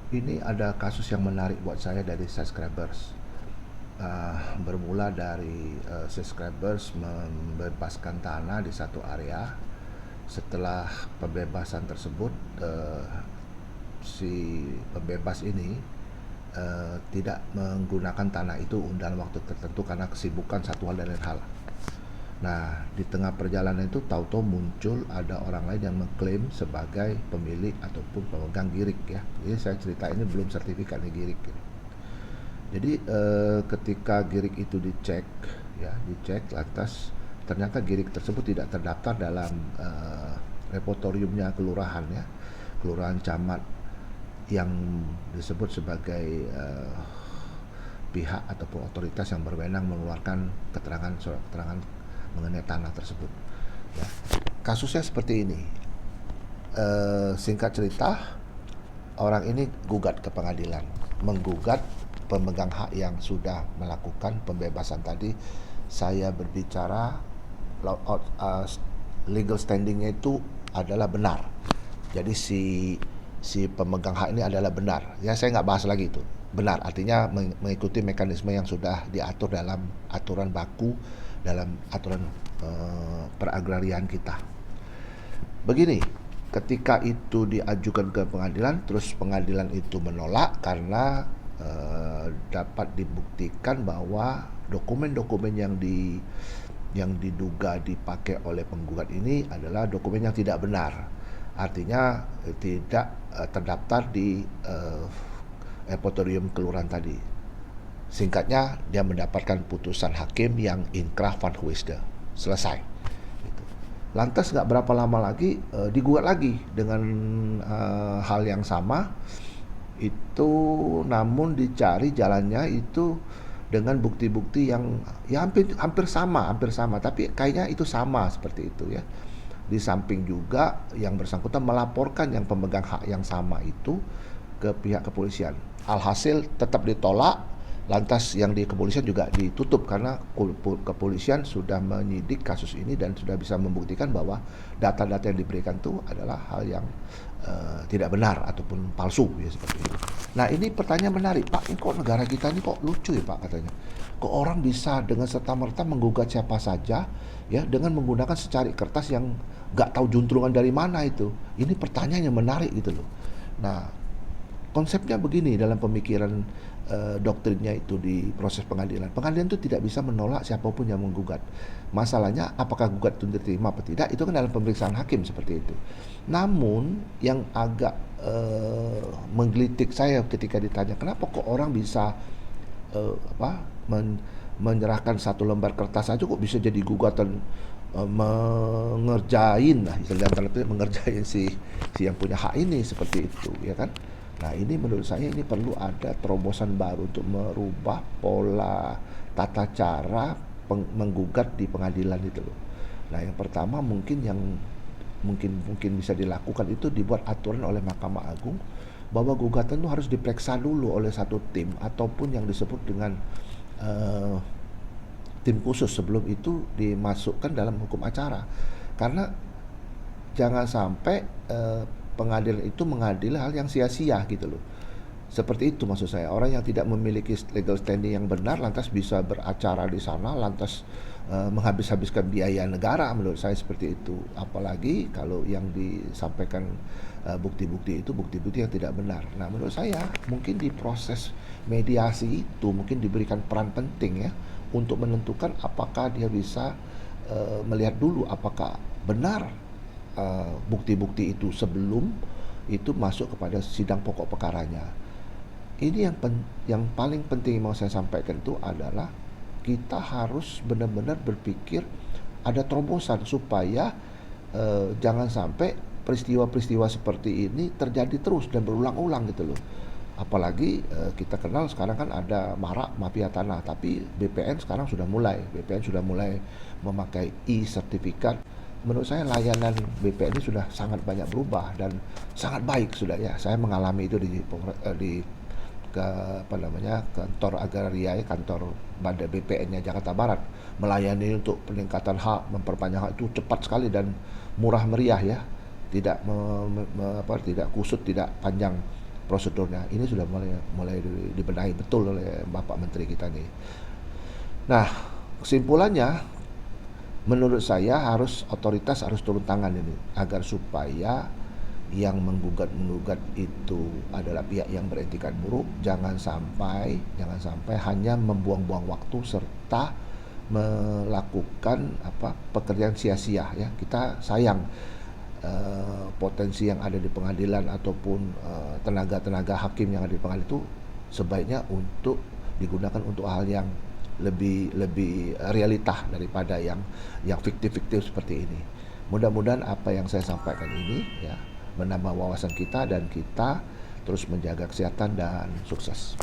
Ini ada kasus yang menarik buat saya dari subscribers. Bermula dari subscribers membebaskan tanah di satu area. Setelah pembebasan tersebut, si pembebas ini tidak menggunakan tanah itu dalam waktu tertentu karena kesibukan satu hal dan lain hal. Nah, di tengah perjalanan itu tahu-tahu muncul ada orang lain yang mengklaim sebagai pemilik ataupun pemegang girik ya. Jadi saya cerita ini belum sertifikat nih girik. Jadi ketika girik itu dicek ya, dicek lantas ternyata girik tersebut tidak terdaftar dalam repotoriumnya kelurahan ya. Kelurahan camat yang disebut sebagai pihak ataupun otoritas yang berwenang mengeluarkan surat keterangan mengenai tanah tersebut. Ya. Kasusnya seperti ini. Singkat cerita, orang ini gugat ke pengadilan, menggugat pemegang hak yang sudah melakukan pembebasan tadi. Saya berbicara legal standingnya itu adalah benar. Jadi si pemegang hak ini adalah benar. Ya saya nggak bahas lagi itu. Benar artinya mengikuti mekanisme yang sudah diatur dalam aturan baku, dalam aturan peragrarian kita. Begini, ketika itu diajukan ke pengadilan, terus pengadilan itu menolak karena dapat dibuktikan bahwa dokumen-dokumen yang diduga dipakai oleh penggugat ini adalah dokumen yang tidak benar. Artinya tidak terdaftar di repotorium kelurahan tadi. Singkatnya, dia mendapatkan putusan hakim yang inkrah van huisde. Selesai. Lantas nggak berapa lama lagi digugat lagi dengan hal yang sama. Itu namun dicari jalannya itu dengan bukti-bukti yang ya hampir sama, tapi kayaknya itu sama seperti itu ya. Di samping juga yang bersangkutan melaporkan yang pemegang hak yang sama itu ke pihak kepolisian. Alhasil tetap ditolak, lantas yang di kepolisian juga ditutup karena kepolisian sudah menyidik kasus ini dan sudah bisa membuktikan bahwa data-data yang diberikan itu adalah hal yang tidak benar ataupun palsu ya seperti itu. Nah ini pertanyaan menarik, Pak, ini kok negara kita ini kok lucu ya Pak katanya. Kok orang bisa dengan serta-merta menggugat siapa saja ya dengan menggunakan secari kertas yang nggak tahu juntrungan dari mana itu. Ini pertanyaan yang menarik gitu loh. Nah konsepnya begini dalam pemikiran doktrinnya itu di proses pengadilan. Pengadilan itu tidak bisa menolak siapapun yang menggugat. Masalahnya apakah gugat itu diterima atau tidak, itu kan dalam pemeriksaan hakim seperti itu. Namun yang agak menggelitik saya ketika ditanya kenapa kok orang bisa menyerahkan satu lembar kertas saja kok bisa jadi gugatan mengerjain lah istilahnya mengerjain si yang punya hak ini seperti itu ya kan. Nah ini menurut saya ini perlu ada terobosan baru untuk merubah pola tata cara menggugat di pengadilan itu loh. Nah yang pertama mungkin yang mungkin bisa dilakukan itu dibuat aturan oleh Mahkamah Agung bahwa gugatan itu harus diperiksa dulu oleh satu tim ataupun yang disebut dengan tim khusus sebelum itu dimasukkan dalam hukum acara. Karena jangan sampai pengadilan itu mengadili hal yang sia-sia gitu loh. Seperti itu maksud saya. Orang yang tidak memiliki legal standing yang benar lantas bisa beracara di sana, lantas menghabis-habiskan biaya negara, menurut saya seperti itu. Apalagi kalau yang disampaikan bukti-bukti itu bukti-bukti yang tidak benar. Nah menurut saya mungkin di proses mediasi itu mungkin diberikan peran penting ya untuk menentukan apakah dia bisa melihat dulu apakah benar bukti-bukti itu sebelum itu masuk kepada sidang pokok perkaranya. Ini yang paling penting mau saya sampaikan itu adalah kita harus benar-benar berpikir ada terobosan supaya jangan sampai peristiwa-peristiwa seperti ini terjadi terus dan berulang-ulang gitu loh. Apalagi kita kenal sekarang kan ada marak mafia tanah, tapi BPN sudah mulai memakai e-sertifikat. Menurut saya layanan BPN ini sudah sangat banyak berubah dan sangat baik sudah ya. Saya mengalami itu di kantor agraria, kantor Badan BPN-nya Jakarta Barat, melayani untuk peningkatan hak, memperpanjang hak itu cepat sekali dan murah meriah ya. Tidak tidak kusut, tidak panjang prosedurnya. Ini sudah mulai dibenahi betul oleh Bapak Menteri kita nih. Nah, kesimpulannya menurut saya otoritas harus turun tangan ini agar supaya yang menggugat itu adalah pihak yang beretikat buruk. Jangan sampai hanya membuang-buang waktu serta melakukan pekerjaan sia-sia ya. Kita sayang potensi yang ada di pengadilan ataupun tenaga-tenaga hakim yang ada di pengadilan itu sebaiknya untuk digunakan untuk hal yang lebih realita daripada yang fiktif-fiktif seperti ini. Mudah-mudahan apa yang saya sampaikan ini ya menambah wawasan kita dan kita terus menjaga kesehatan dan sukses.